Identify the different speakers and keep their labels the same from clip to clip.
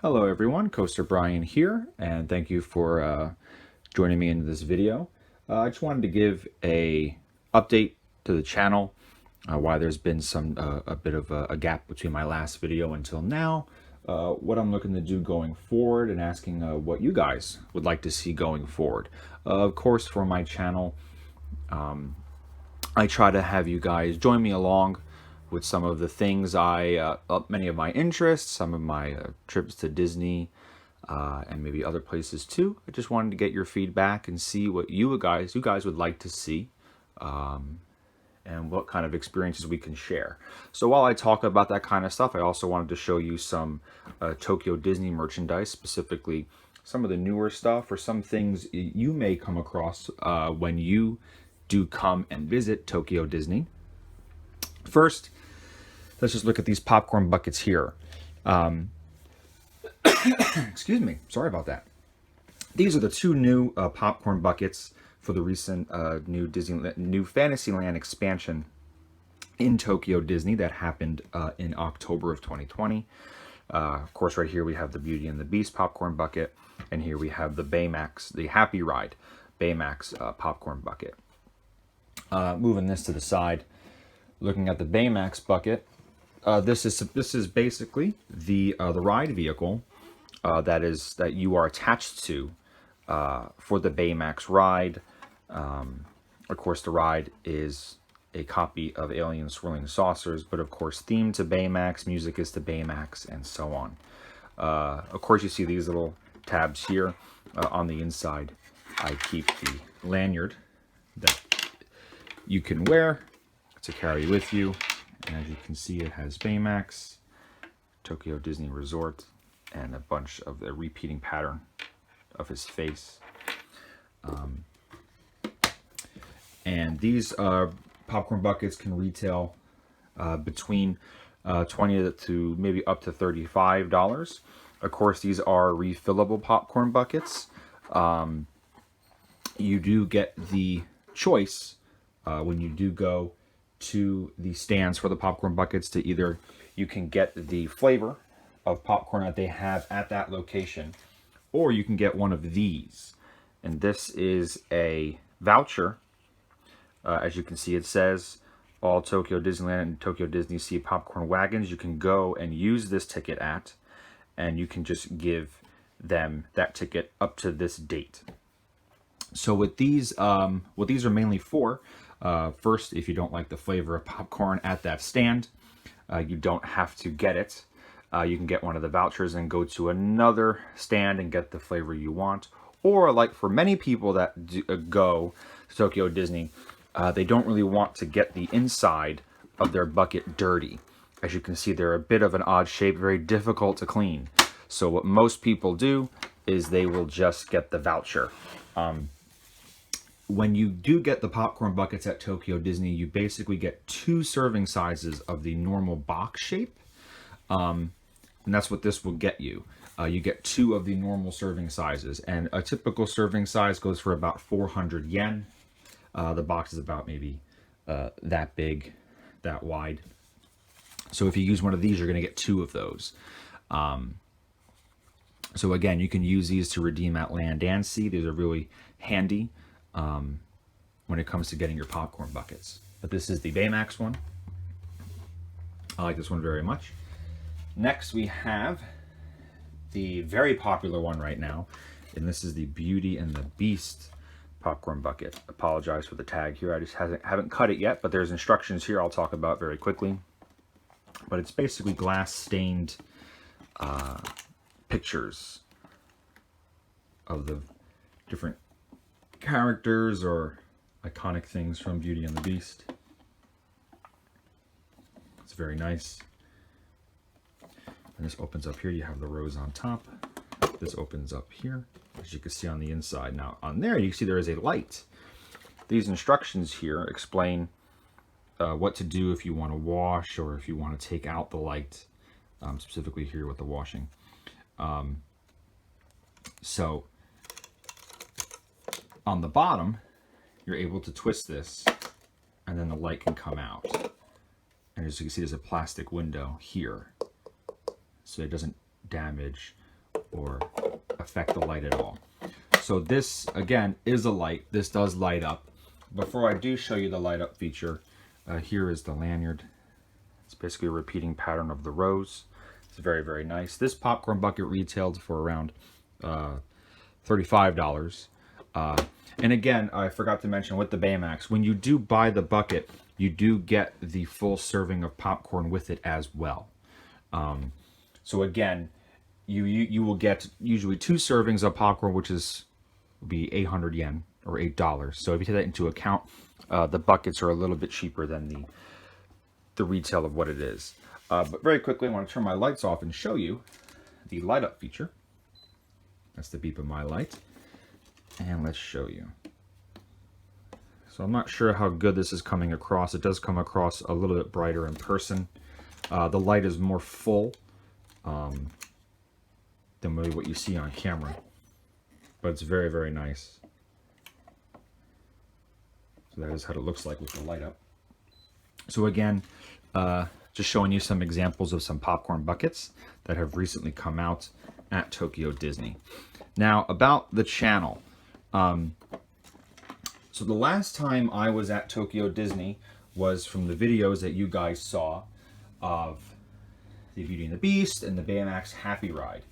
Speaker 1: Hello everyone, Coaster Brian here, and thank you for joining me in this video. I just wanted to give a update to the channel, why there's been a bit of a gap between my last video until now, what I'm looking to do going forward, and asking what you guys would like to see going forward. Of course, for my channel, I try to have you guys join me along with some of the things many of my interests, some of my trips to Disney, and maybe other places too. I just wanted to get your feedback and see what you guys would like to see, and what kind of experiences we can share. So while I talk about that kind of stuff, I also wanted to show you some Tokyo Disney merchandise, specifically some of the newer stuff or some things you may come across when you do come and visit Tokyo Disney. First, let's just look at these popcorn buckets here. Excuse me, sorry about that. These are the two new popcorn buckets for the recent new Fantasyland expansion in Tokyo Disney that happened in October of 2020. Of course, right here we have the Beauty and the Beast popcorn bucket, and here we have the Baymax, the Happy Ride Baymax popcorn bucket. Moving this to the side, looking at the Baymax bucket, this is basically the ride vehicle that you are attached to for the Baymax ride. Of course, the ride is a copy of Alien Swirling Saucers, but of course themed to Baymax, music is to Baymax, and so on. Of course, you see these little tabs here on the inside. I keep the lanyard that you can wear to carry with you, and as you can see, it has Baymax, Tokyo Disney Resort, and a bunch of the repeating pattern of his face. And these popcorn buckets can retail between $20 to maybe up to $35. Of course, these are refillable popcorn buckets. You do get the choice when you do go to the stands for the popcorn buckets to either you can get the flavor of popcorn that they have at that location, or you can get one of these. And this is a voucher. As you can see, it says all Tokyo Disneyland and Tokyo Disney Sea popcorn wagons. You can go and use this ticket at, and you can just give them that ticket up to this date. So with these, what these are mainly for, first, if you don't like the flavor of popcorn at that stand, you don't have to get it. You can get one of the vouchers and go to another stand and get the flavor you want. Or like for many people that go to Tokyo Disney, they don't really want to get the inside of their bucket dirty. As you can see, they're a bit of an odd shape, very difficult to clean. So what most people do is they will just get the voucher. When you do get the popcorn buckets at Tokyo Disney, you basically get 2 serving sizes of the normal box shape. And that's what this will get you. You get 2 of the normal serving sizes, and a typical serving size goes for about 400 yen. The box is about maybe that big, that wide. So if you use one of these, you're going to get 2 of those. So again, you can use these to redeem at Land and Sea. These are really handy when it comes to getting your popcorn buckets. But this is the Baymax one. I like this one very much. Next, we have the very popular one right now, and this is the Beauty and the Beast popcorn bucket. Apologize for the tag here. I just haven't cut it yet, but there's instructions here I'll talk about very quickly. But it's basically glass stained pictures of the different characters or iconic things from Beauty and the Beast. It's very nice. And this opens up here. You have the rose on top. This opens up here, as you can see on the inside. Now on there, you see there is a light. These instructions here explain what to do if you want to wash or if you want to take out the light, specifically here with the washing. So on the bottom, you're able to twist this, and then the light can come out. And as you can see, there's a plastic window here, so it doesn't damage or affect the light at all. So this, again, is a light. This does light up. Before I do show you the light up feature, here is the lanyard. It's basically a repeating pattern of the rose. It's very, very nice. This popcorn bucket retailed for around $35. And again, I forgot to mention with the Baymax, when you do buy the bucket, you do get the full serving of popcorn with it as well. So again, you will get usually 2 servings of popcorn, which will be 800 yen or $8. So if you take that into account, the buckets are a little bit cheaper than the retail of what it is. But very quickly, I want to turn my lights off and show you the light up feature. That's the beep of my light. And let's show you. So I'm not sure how good this is coming across. It does come across a little bit brighter in person. The light is more full than maybe what you see on camera. But it's very, very nice. So that is how it looks like with the light up. So again, just showing you some examples of some popcorn buckets that have recently come out at Tokyo Disney. Now, about the channel. So the last time I was at Tokyo Disney was from the videos that you guys saw of the Beauty and the Beast and the Baymax Happy Ride.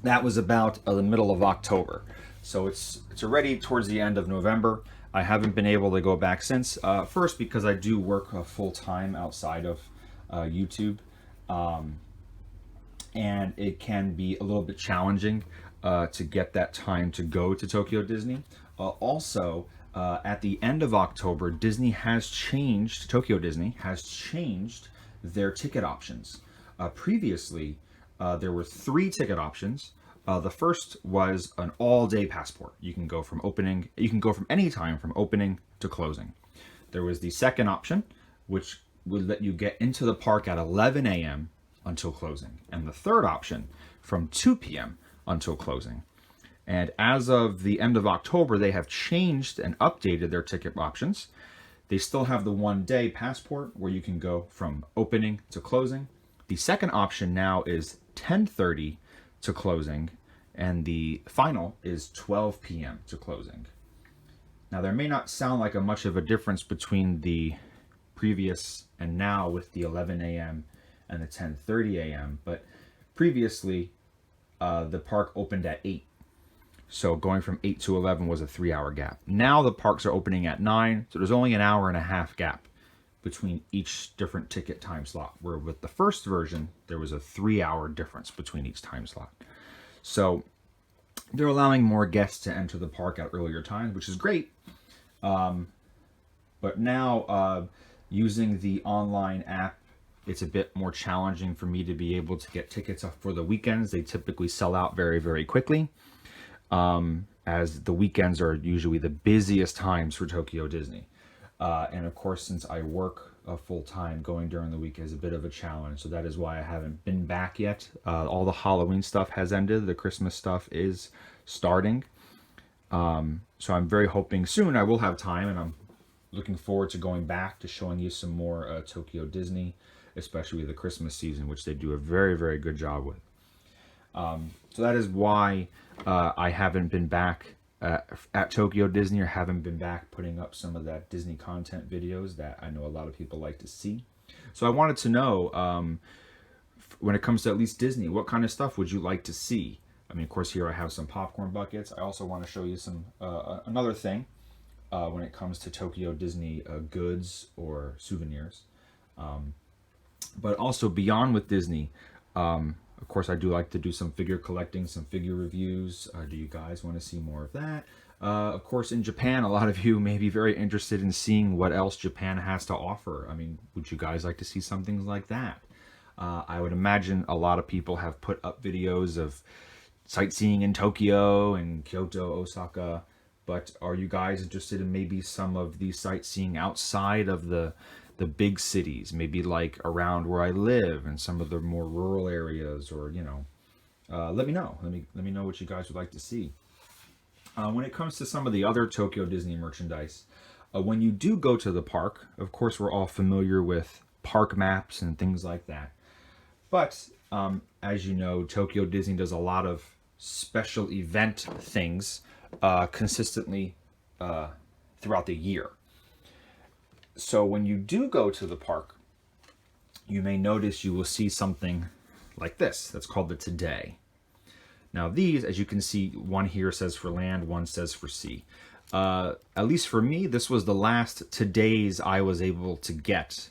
Speaker 1: That was about the middle of October. So it's already towards the end of November. I haven't been able to go back since. First, because I do work full-time outside of YouTube. And it can be a little bit challenging to get that time to go to Tokyo Disney. Also, at the end of October, Tokyo Disney has changed their ticket options. Previously, there were 3 ticket options. The first was an all-day passport. You can go from any time from opening to closing. There was the second option, which would let you get into the park at 11 a.m. until closing. And the third option from 2 p.m. until closing. And as of the end of October, they have changed and updated their ticket options. They still have the 1-day passport where you can go from opening to closing. The second option now is 10:30 to closing, and the final is 12 p.m. to closing. Now, there may not sound like much of a difference between the previous and now with the 11 a.m. and the 10:30 a.m., but previously the park opened at 8. So going from 8 to 11 was a 3-hour gap. Now the parks are opening at 9, so there's only an hour and a half gap between each different ticket time slot, where with the first version, there was a 3-hour difference between each time slot. So they're allowing more guests to enter the park at earlier times, which is great. But now using the online app, it's a bit more challenging for me to be able to get tickets up for the weekends. They typically sell out very, very quickly. As the weekends are usually the busiest times for Tokyo Disney. And of course, since I work full-time, going during the week is a bit of a challenge. So that is why I haven't been back yet. All the Halloween stuff has ended. The Christmas stuff is starting. So I'm very hoping soon I will have time, and I'm looking forward to going back to showing you some more Tokyo Disney, especially the Christmas season, which they do a very, very good job with. So that is why I haven't been back at Tokyo Disney, or haven't been back putting up some of that Disney content videos that I know a lot of people like to see. So I wanted to know, when it comes to at least Disney, what kind of stuff would you like to see? I mean, of course, here I have some popcorn buckets. I also want to show you some another thing when it comes to Tokyo Disney goods or souvenirs. But also beyond with Disney, of course, I do like to do some figure collecting, some figure reviews. Do you guys want to see more of that? Of course, in Japan, a lot of you may be very interested in seeing what else Japan has to offer. I mean, would you guys like to see some things like that? I would imagine a lot of people have put up videos of sightseeing in Tokyo and Kyoto, Osaka. But are you guys interested in maybe some of the sightseeing outside of the big cities, maybe like around where I live and some of the more rural areas, or let me know. Let me know what you guys would like to see. When it comes to some of the other Tokyo Disney merchandise, when you do go to the park, of course, we're all familiar with park maps and things like that. But as you know, Tokyo Disney does a lot of special event things consistently throughout the year. So when you do go to the park, you may notice you will see something like this that's called the Today. Now these, as you can see, one here says for land, one says for sea. At least for me, this was the last Todays I was able to get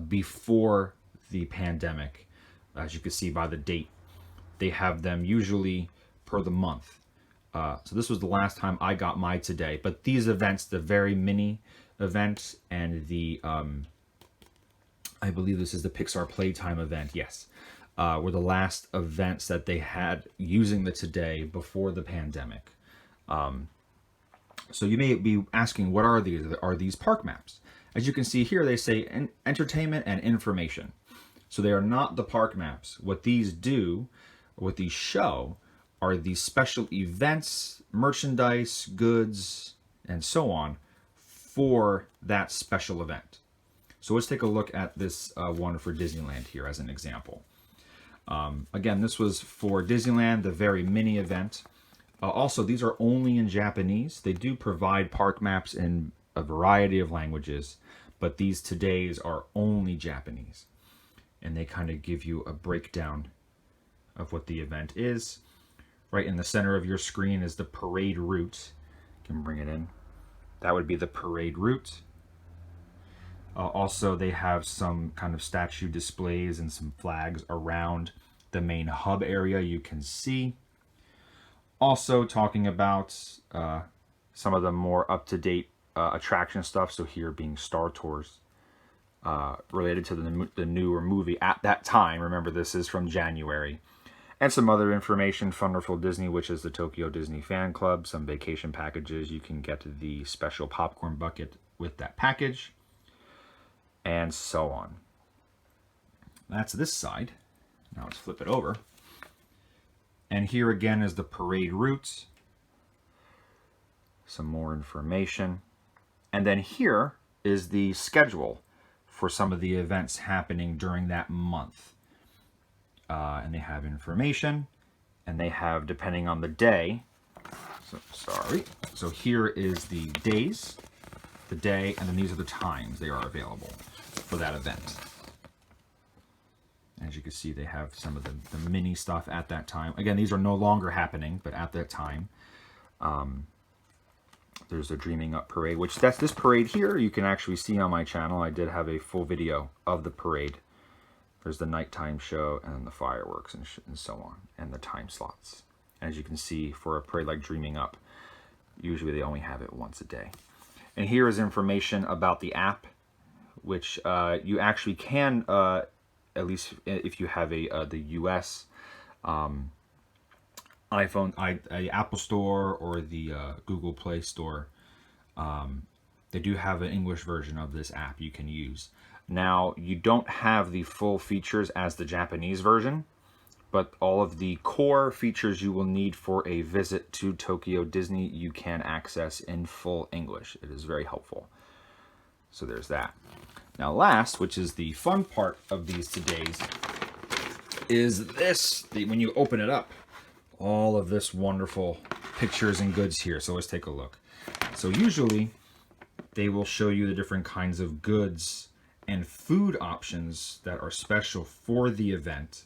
Speaker 1: before the pandemic. As you can see by the date, they have them usually per the month. So this was the last time I got my Today. But these events, the very mini event and the, I believe this is the Pixar Playtime event, yes, were the last events that they had using the Today before the pandemic. So you may be asking, what are these? Are these park maps? As you can see here, they say entertainment and information. So they are not the park maps. What these do, or what these show, are these special events, merchandise, goods, and so on for that special event. So let's take a look at this one for Disneyland here as an example. Again, this was for Disneyland, the very mini event. Also, these are only in Japanese. They do provide park maps in a variety of languages, but these Todays are only Japanese. And they kind of give you a breakdown of what the event is. Right in the center of your screen is the parade route. You can bring it in. That would be the parade route. Also, they have some kind of statue displays and some flags around the main hub area you can see. Also talking about some of the more up-to-date attraction stuff. So here being Star Tours related to the newer movie at that time. Remember, this is from January. And some other information, Wonderful Disney, which is the Tokyo Disney Fan Club, some vacation packages. You can get the special popcorn bucket with that package, and so on. That's this side. Now let's flip it over. And here again is the parade route. Some more information. And then here is the schedule for some of the events happening during that month. And they have information, and they have, depending on the day, so here is the days, the day, and then these are the times they are available for that event. As you can see, they have some of the mini stuff at that time. Again, these are no longer happening, but at that time, there's a Dreaming Up parade, which that's this parade here. You can actually see on my channel. I did have a full video of the parade. There's the nighttime show and the fireworks and so on, and the time slots. As you can see, for a parade like Dreaming Up, usually they only have it once a day. And here is information about the app, which you actually can, at least if you have the US iPhone, Apple Store or the Google Play Store, they do have an English version of this app you can use. Now, you don't have the full features as the Japanese version, but all of the core features you will need for a visit to Tokyo Disney, you can access in full English. It is very helpful. So there's that. Now last, which is the fun part of these Todays, is this. When you open it up, all of this wonderful pictures and goods here. So let's take a look. So usually they will show you the different kinds of goods and food options that are special for the event,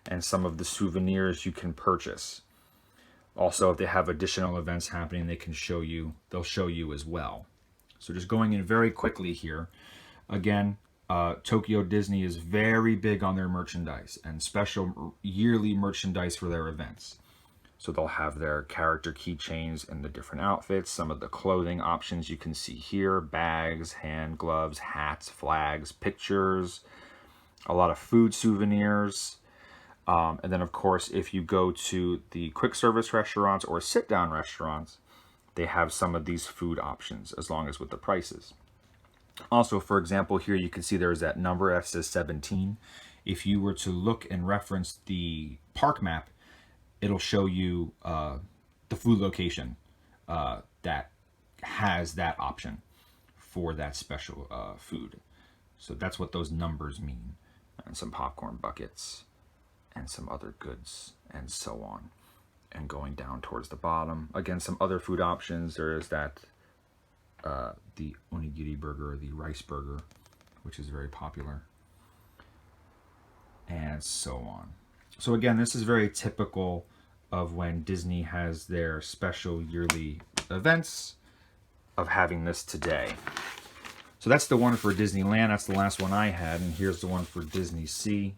Speaker 1: and some of the souvenirs you can purchase. Also, if they have additional events happening, they'll show you as well. So just going in very quickly here, again, Tokyo Disney is very big on their merchandise and special yearly merchandise for their events. So they'll have their character keychains and the different outfits, some of the clothing options you can see here, bags, hand gloves, hats, flags, pictures, a lot of food souvenirs. And then, of course, if you go to the quick service restaurants or sit-down restaurants, they have some of these food options, as long as with the prices. Also, for example, here you can see there's that number that says 17. If you were to look and reference the park map, it'll show you the food location that has that option for that special food. So that's what those numbers mean. and some popcorn buckets and some other goods and so on. And going down towards the bottom, again, some other food options. There is that the onigiri burger, the rice burger, which is very popular, and so on. So again, this is very typical of when Disney has their special yearly events, of having this today. So that's the one for Disneyland. That's the last one I had, and here's the one for Disney Sea.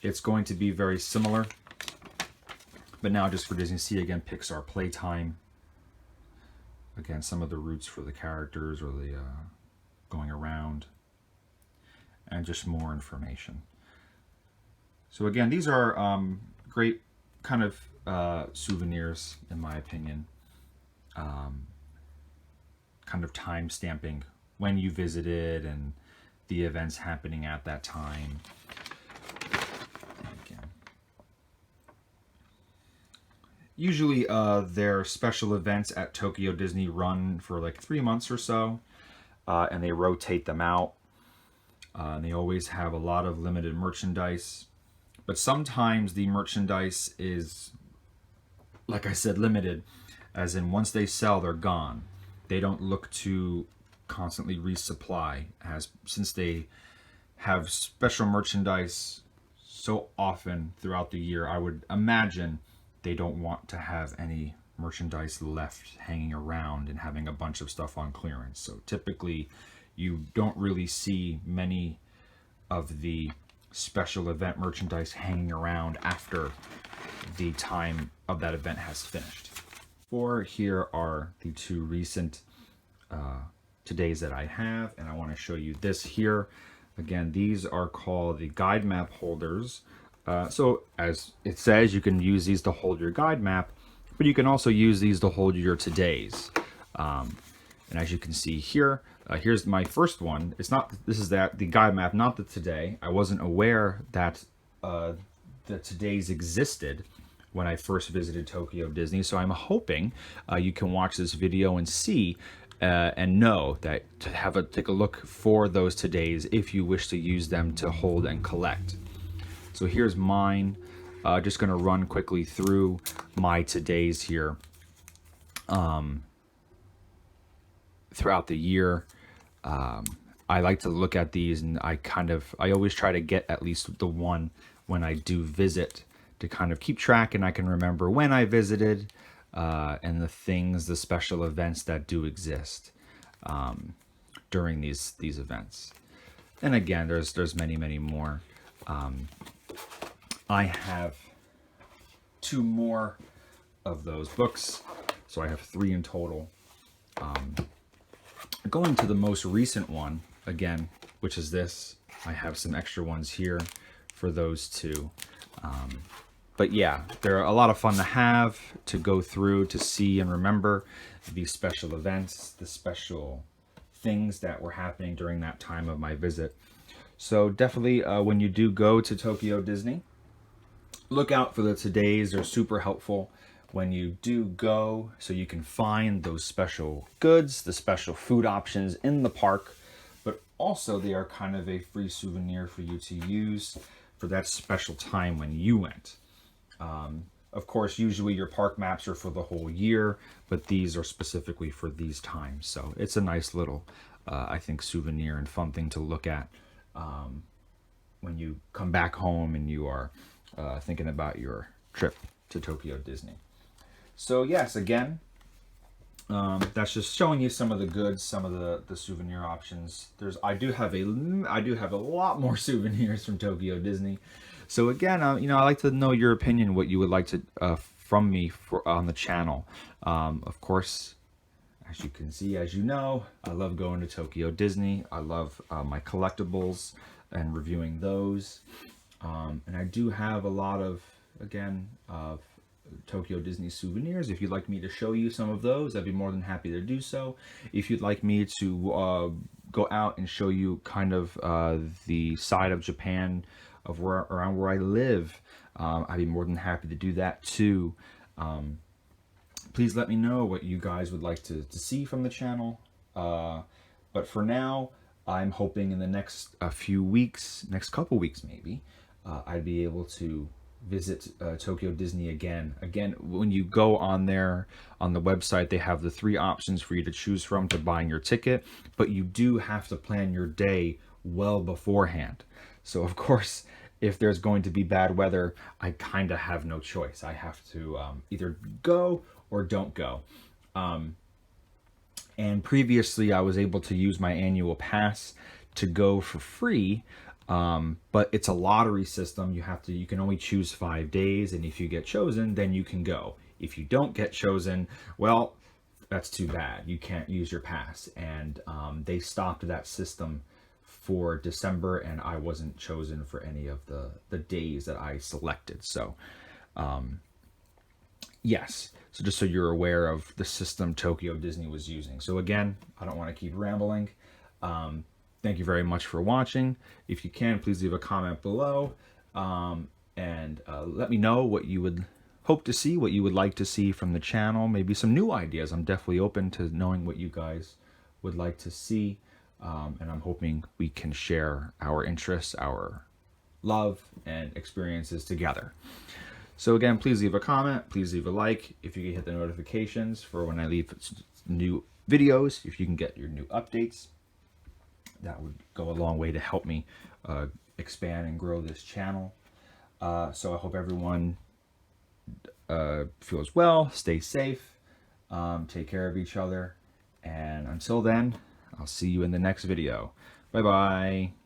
Speaker 1: It's going to be very similar, but now just for Disney Sea, again, Pixar Playtime. Again, some of the routes for the characters or the going around, and just more information. So again, these are great kind of souvenirs, in my opinion. Kind of time stamping when you visited and the events happening at that time. Usually their special events at Tokyo Disney run for like 3 months or so, and they rotate them out. And they always have a lot of limited merchandise, but sometimes the merchandise is, like I said, limited, as in once they sell, they're gone. They don't look to constantly resupply, since they have special merchandise so often throughout the year. I would imagine they don't want to have any merchandise left hanging around and having a bunch of stuff on clearance. So typically you don't really see many of the special event merchandise hanging around after the time of that event has finished. Here are the two recent Todays that I have, and I want to show you this here. Again, these are called the guide map holders. So as it says, you can use these to hold your guide map, but you can also use these to hold your Todays. And as you can see here, here's my first one. This is the guide map, not the Today. I wasn't aware that the Todays existed when I first visited Tokyo Disney, so I'm hoping you can watch this video and see and know that to take a look for those Todays if you wish to use them to hold and collect. So here's mine. Just going to run quickly through my Todays here throughout the year. I like to look at these, and I always try to get at least the one when I do visit, to kind of keep track, and I can remember when I visited and the special events that do exist during these events. And again, there's many more. I have 2 more of those books, so I have 3 in total. Going to the most recent one again, which is this. I have some extra ones here for those 2. But yeah, they're a lot of fun to have, to go through, to see and remember these special events, the special things that were happening during that time of my visit. So definitely when you do go to Tokyo Disney, look out for the Todays. They're super helpful when you do go, so you can find those special goods, the special food options in the park, but also they are kind of a free souvenir for you to use for that special time when you went. Of course, usually your park maps are for the whole year, but these are specifically for these times. So it's a nice little, I think, souvenir and fun thing to look at when you come back home and you are thinking about your trip to Tokyo Disney. So yes, again, that's just showing you some of the goods, some of the souvenir options. I do have a lot more souvenirs from Tokyo Disney. So again, I like to know your opinion, what you would like to from me on the channel. Of course, as you can see, as you know, I love going to Tokyo Disney. I love my collectibles and reviewing those. And I do have a lot of, again, Tokyo Disney souvenirs. If you'd like me to show you some of those, I'd be more than happy to do so. If you'd like me to go out and show you kind of the side of Japan of around where I live, I'd be more than happy to do that too. Please let me know what you guys would like to see from the channel. But for now, I'm hoping in the next few weeks, next couple weeks maybe, I'd be able to visit Tokyo Disney again. Again, when you go on there on the website, they have the 3 options for you to choose from to buying your ticket, but you do have to plan your day well beforehand. So of course, if there's going to be bad weather, I kind of have no choice. I have to either go or don't go. And previously, I was able to use my annual pass to go for free, but it's a lottery system. You can only choose 5 days, and if you get chosen, then you can go. If you don't get chosen, well, that's too bad. You can't use your pass, and they stopped that system for December, and I wasn't chosen for any of the days that I selected. So yes. So just so you're aware of the system Tokyo Disney was using. So again, I don't want to keep rambling. Thank you very much for watching. If you can, please leave a comment below, and let me know what you would hope to see, what you would like to see from the channel, maybe some new ideas. I'm definitely open to knowing what you guys would like to see, and I'm hoping we can share our interests, our love, and experiences together. So again, please leave a comment, please leave a like. If you can hit the notifications for when I leave new videos, if you can get your new updates, that would go a long way to help me expand and grow this channel. So I hope everyone feels well, stay safe, take care of each other, and until then, I'll see you in the next video. Bye bye.